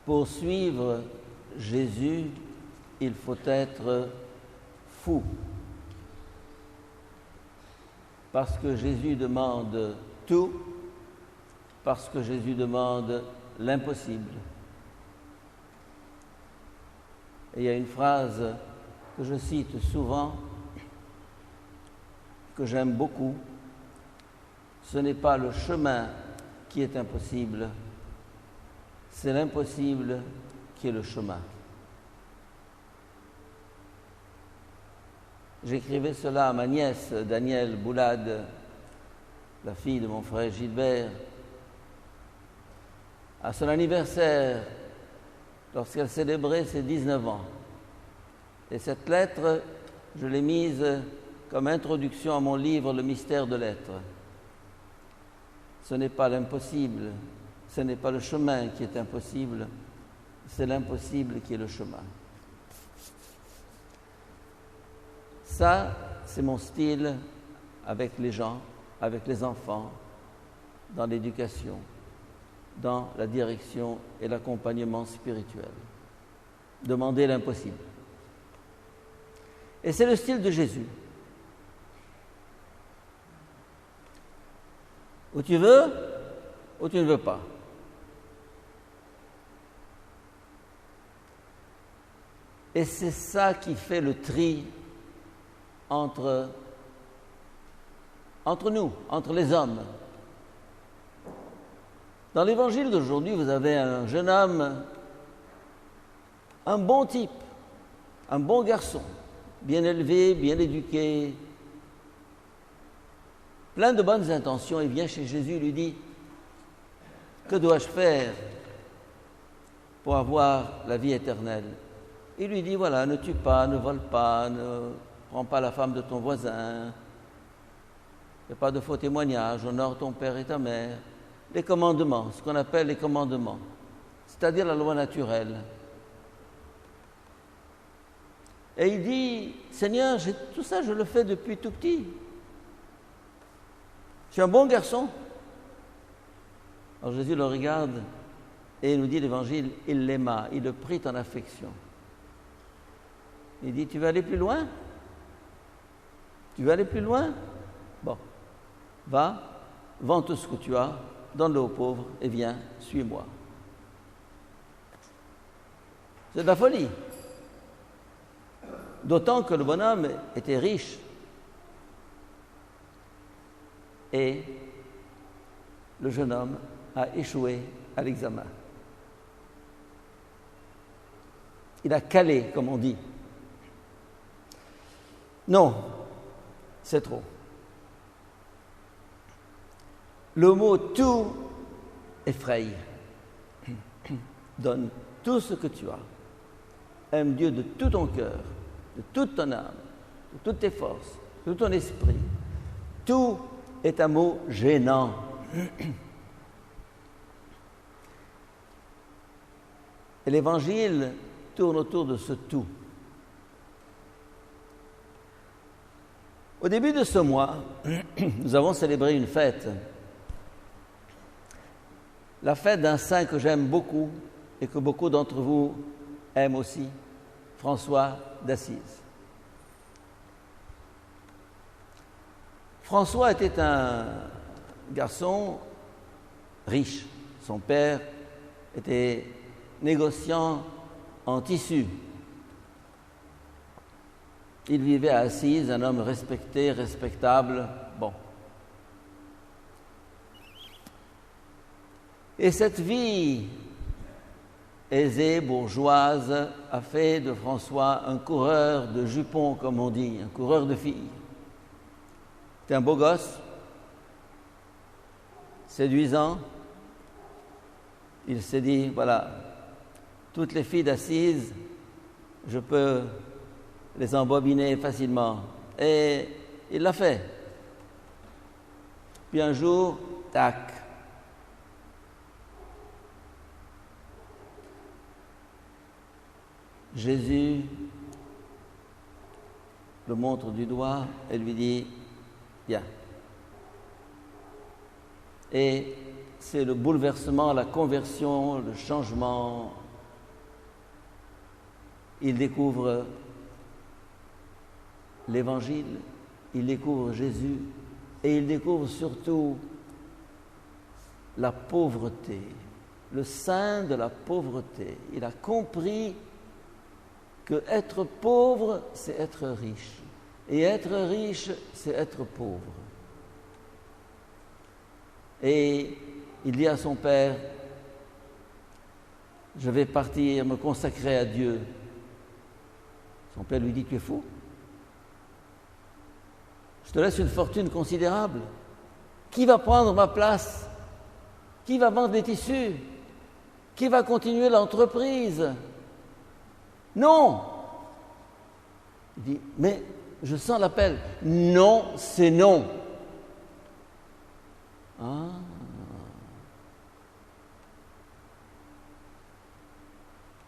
Pour suivre Jésus, il faut être fou. Parce que Jésus demande tout, parce que Jésus demande l'impossible. Et il y a une phrase que je cite souvent, que j'aime beaucoup. Ce n'est pas le chemin qui est impossible, c'est l'impossible qui est le chemin. J'écrivais cela à ma nièce, Danielle Boulade, la fille de mon frère Gilbert, à son anniversaire, lorsqu'elle célébrait ses 19 ans. Et cette lettre, je l'ai mise comme introduction à mon livre « Le mystère de l'être ». Ce n'est pas l'impossible, ce n'est pas le chemin qui est impossible, c'est l'impossible qui est le chemin. Ça, c'est mon style avec les gens, avec les enfants, dans l'éducation, dans la direction et l'accompagnement spirituel. Demander l'impossible. Et c'est le style de Jésus. Ou tu veux, ou tu ne veux pas. Et c'est ça qui fait le tri entre nous, entre les hommes. Dans l'évangile d'aujourd'hui, vous avez un jeune homme, un bon type, un bon garçon, bien élevé, bien éduqué, plein de bonnes intentions. Il vient chez Jésus et lui dit « Que dois-je faire pour avoir la vie éternelle ?» Il lui dit « Voilà, ne tue pas, ne vole pas, ne prends pas la femme de ton voisin, ne fais pas de faux témoignages, honore ton père et ta mère. » Les commandements, ce qu'on appelle les commandements, c'est-à-dire la loi naturelle. Et il dit « Seigneur, tout ça, je le fais depuis tout petit. Je suis un bon garçon. » Alors Jésus le regarde et il nous dit l'Évangile, il l'aima, il le prit en affection. Il dit, tu veux aller plus loin? Tu veux aller plus loin? Bon, va, vends tout ce que tu as, donne-le aux pauvres et viens, suis-moi. C'est de la folie. D'autant que le bonhomme était riche. Et le jeune homme a échoué à l'examen. Il a calé, comme on dit. Non, c'est trop. Le mot « tout » effraie. Donne tout ce que tu as. Aime Dieu de tout ton cœur, de toute ton âme, de toutes tes forces, de tout ton esprit. Tout est un mot gênant. Et l'Évangile tourne autour de ce tout. Au début de ce mois, nous avons célébré une fête. La fête d'un saint que j'aime beaucoup et que beaucoup d'entre vous aiment aussi, François d'Assise. François était un garçon riche. Son père était négociant en tissu. Il vivait à Assise, un homme respecté, respectable. Bon. Et cette vie aisée, bourgeoise, a fait de François un coureur de jupons, comme on dit, un coureur de filles. C'était un beau gosse, séduisant. Il s'est dit, voilà, toutes les filles d'Assise, je peux les embobiner facilement. Et il l'a fait. Puis un jour, tac. Jésus le montre du doigt et lui dit « Viens ». Et c'est le bouleversement, la conversion, le changement. Il découvre l'Évangile, il découvre Jésus et il découvre surtout la pauvreté, le sein de la pauvreté. Il a compris que être pauvre, c'est être riche. Et être riche, c'est être pauvre. Et il dit à son père, je vais partir me consacrer à Dieu. Son père lui dit, tu es fou. Je te laisse une fortune considérable. Qui va prendre ma place? Qui va vendre les tissus? Qui va continuer l'entreprise? Non. Il dit, mais je sens l'appel. Non, c'est non. Ah.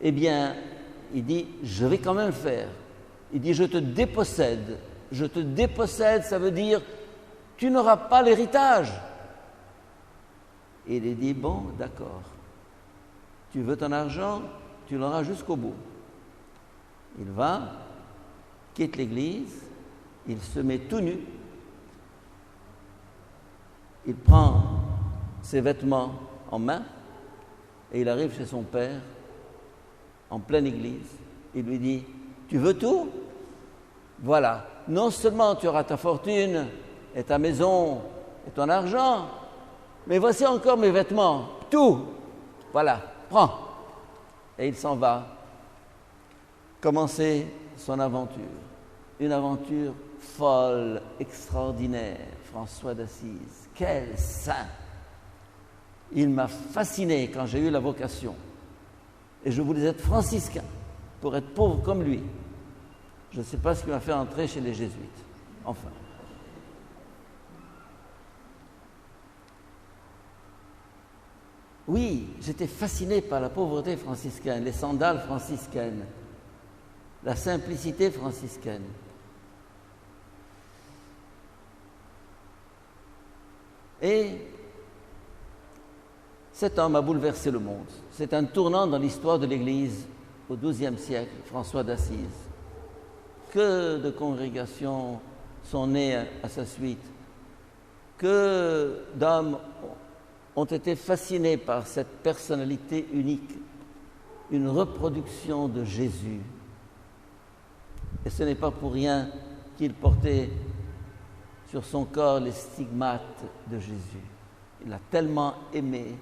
Eh bien, il dit, je vais quand même faire. Il dit, je te dépossède. Je te dépossède, ça veut dire, tu n'auras pas l'héritage. Et il dit, bon, d'accord. Tu veux ton argent, tu l'auras jusqu'au bout. Il va, quitte l'église, il se met tout nu, il prend ses vêtements en main et il arrive chez son père en pleine église. Il lui dit, tu veux tout? Voilà, non seulement tu auras ta fortune et ta maison et ton argent, mais voici encore mes vêtements, tout. Voilà, prends. Et il s'en va commencer son aventure. Une aventure folle, extraordinaire. François d'Assise, quel saint! Il m'a fasciné quand j'ai eu la vocation. Et je voulais être franciscain pour être pauvre comme lui. Je ne sais pas ce qui m'a fait entrer chez les jésuites. Enfin. Oui, j'étais fasciné par la pauvreté franciscaine, les sandales franciscaines, la simplicité franciscaine. Et cet homme a bouleversé le monde. C'est un tournant dans l'histoire de l'Église au XIIe siècle, François d'Assise. Que de congrégations sont nées à sa suite, que d'hommes ont été fascinés par cette personnalité unique, une reproduction de Jésus. Et ce n'est pas pour rien qu'il portait sur son corps les stigmates de Jésus. Il a tellement aimé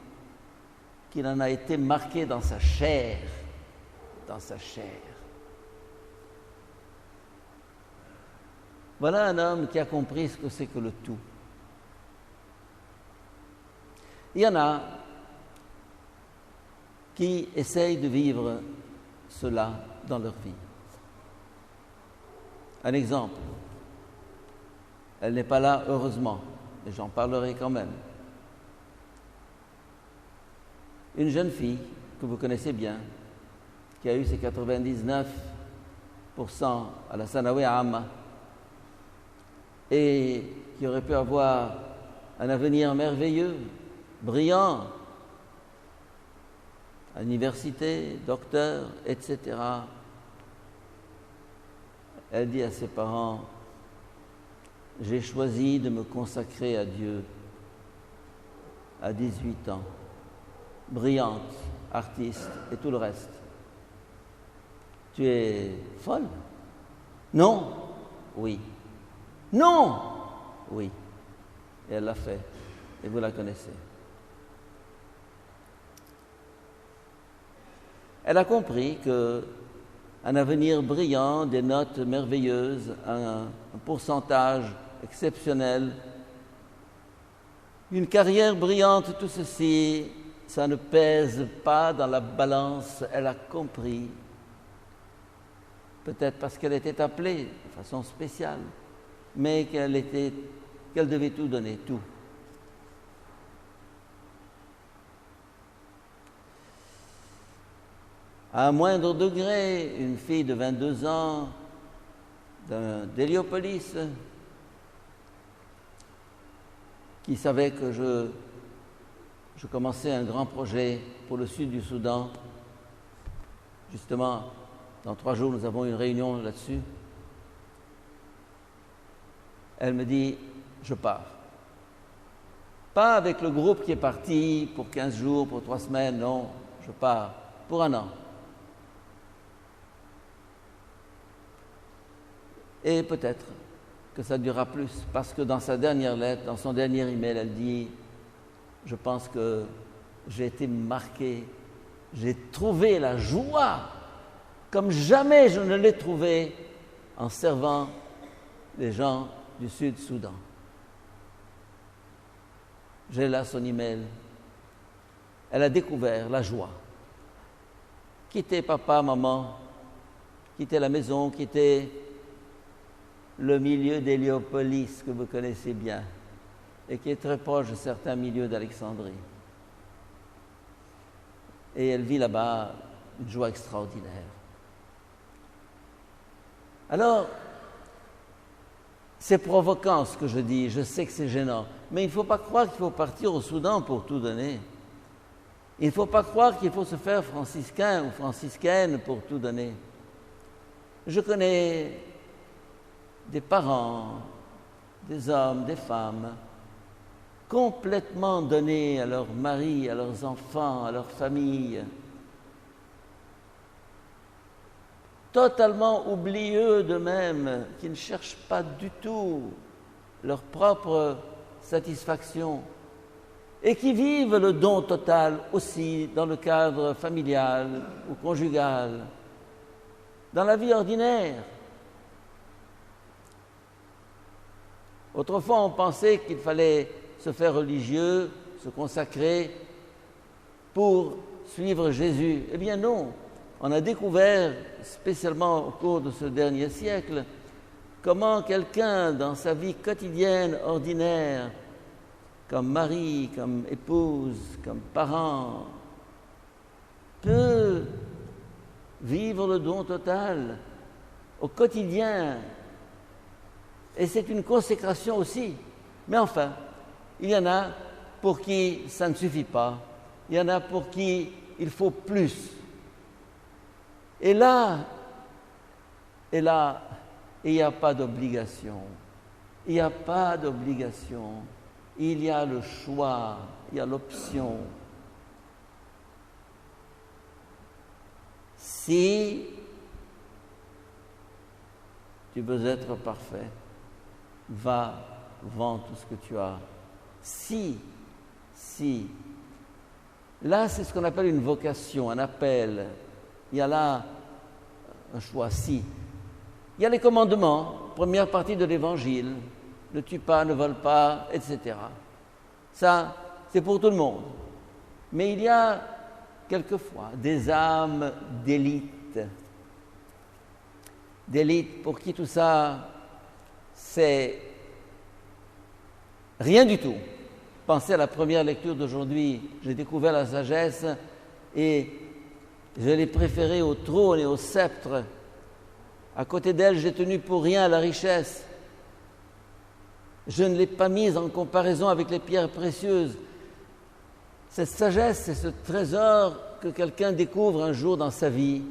qu'il en a été marqué dans sa chair, dans sa chair. Voilà un homme qui a compris ce que c'est que le tout. Il y en a qui essayent de vivre cela dans leur vie. Un exemple. Elle n'est pas là, heureusement, mais j'en parlerai quand même. Une jeune fille que vous connaissez bien, qui a eu ses 99% à la Sanawi Amma et qui aurait pu avoir un avenir merveilleux, brillant, à l'université, docteur, etc. Elle dit à ses parents, j'ai choisi de me consacrer à Dieu à 18 ans, brillante, artiste et tout le reste. Tu es folle? Non? Oui. Non? Oui. Et elle l'a fait. Et vous la connaissez. Elle a compris qu'un avenir brillant, des notes merveilleuses, un pourcentage exceptionnel, une carrière brillante, tout ceci, ça ne pèse pas dans la balance. Elle a compris, peut-être parce qu'elle était appelée de façon spéciale, mais qu'elle devait tout donner, tout. À un moindre degré, une fille de 22 ans d'Héliopolis qui savait que je commençais un grand projet pour le sud du Soudan. Justement, dans 3 jours, nous avons une réunion là-dessus. Elle me dit, je pars. Pas avec le groupe qui est parti pour 15 jours, pour 3 semaines, non, je pars pour 1 an. Et peut-être que ça durera plus, parce que dans sa dernière lettre, dans son dernier email, elle dit, je pense que j'ai été marqué, j'ai trouvé la joie comme jamais je ne l'ai trouvée en servant les gens du Sud-Soudan. J'ai là son email. Elle a découvert la joie. Quitter papa, maman, quitter la maison, quitter le milieu d'Héliopolis que vous connaissez bien et qui est très proche de certains milieux d'Alexandrie. Et elle vit là-bas une joie extraordinaire. Alors, c'est provoquant ce que je dis, je sais que c'est gênant, mais il ne faut pas croire qu'il faut partir au Soudan pour tout donner. Il ne faut pas croire qu'il faut se faire franciscain ou franciscaine pour tout donner. Je connais des parents, des hommes, des femmes, complètement donnés à leur mari, à leurs enfants, à leur famille, totalement oublieux d'eux-mêmes, qui ne cherchent pas du tout leur propre satisfaction et qui vivent le don total aussi dans le cadre familial ou conjugal, dans la vie ordinaire. Autrefois, on pensait qu'il fallait se faire religieux, se consacrer pour suivre Jésus. Eh bien non, on a découvert, spécialement au cours de ce dernier siècle, comment quelqu'un dans sa vie quotidienne, ordinaire, comme mari, comme épouse, comme parent, peut vivre le don total au quotidien. Et c'est une consécration aussi. Mais enfin, il y en a pour qui ça ne suffit pas. Il y en a pour qui il faut plus. Et là, il n'y a pas d'obligation. Il n'y a pas d'obligation. Il y a le choix, il y a l'option. Si tu veux être parfait, va, vends tout ce que tu as. Si. Là, c'est ce qu'on appelle une vocation, un appel. Il y a là un choix, si. Il y a les commandements, première partie de l'Évangile, ne tue pas, ne vole pas, etc. Ça, c'est pour tout le monde. Mais il y a quelquefois des âmes d'élite pour qui tout ça, c'est rien du tout. Pensez à la première lecture d'aujourd'hui. J'ai découvert la sagesse et je l'ai préférée au trône et au sceptre. À côté d'elle, j'ai tenu pour rien la richesse. Je ne l'ai pas mise en comparaison avec les pierres précieuses. Cette sagesse, c'est ce trésor que quelqu'un découvre un jour dans sa vie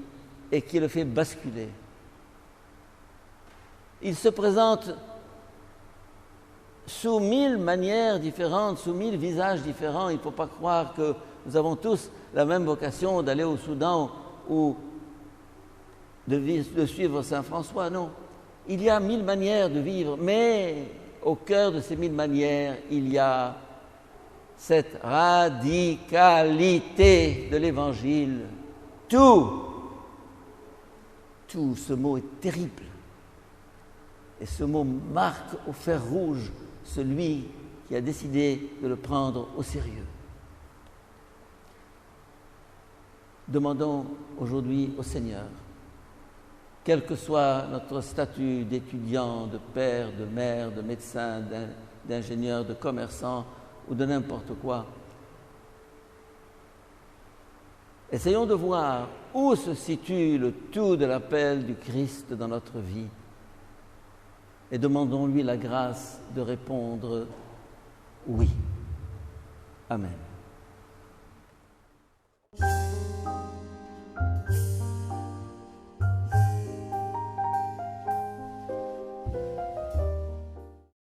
et qui le fait basculer. Il se présente sous 1000 manières différentes, sous 1000 visages différents. Il ne faut pas croire que nous avons tous la même vocation d'aller au Soudan ou de suivre Saint François. Non, il y a 1000 manières de vivre, mais au cœur de ces 1000 manières, il y a cette radicalité de l'Évangile. Tout, ce mot est terrible. Et ce mot marque au fer rouge celui qui a décidé de le prendre au sérieux. Demandons aujourd'hui au Seigneur, quel que soit notre statut d'étudiant, de père, de mère, de médecin, d'ingénieur, de commerçant ou de n'importe quoi, essayons de voir où se situe le tout de l'appel du Christ dans notre vie. et demandons-lui la grâce de répondre oui. Amen.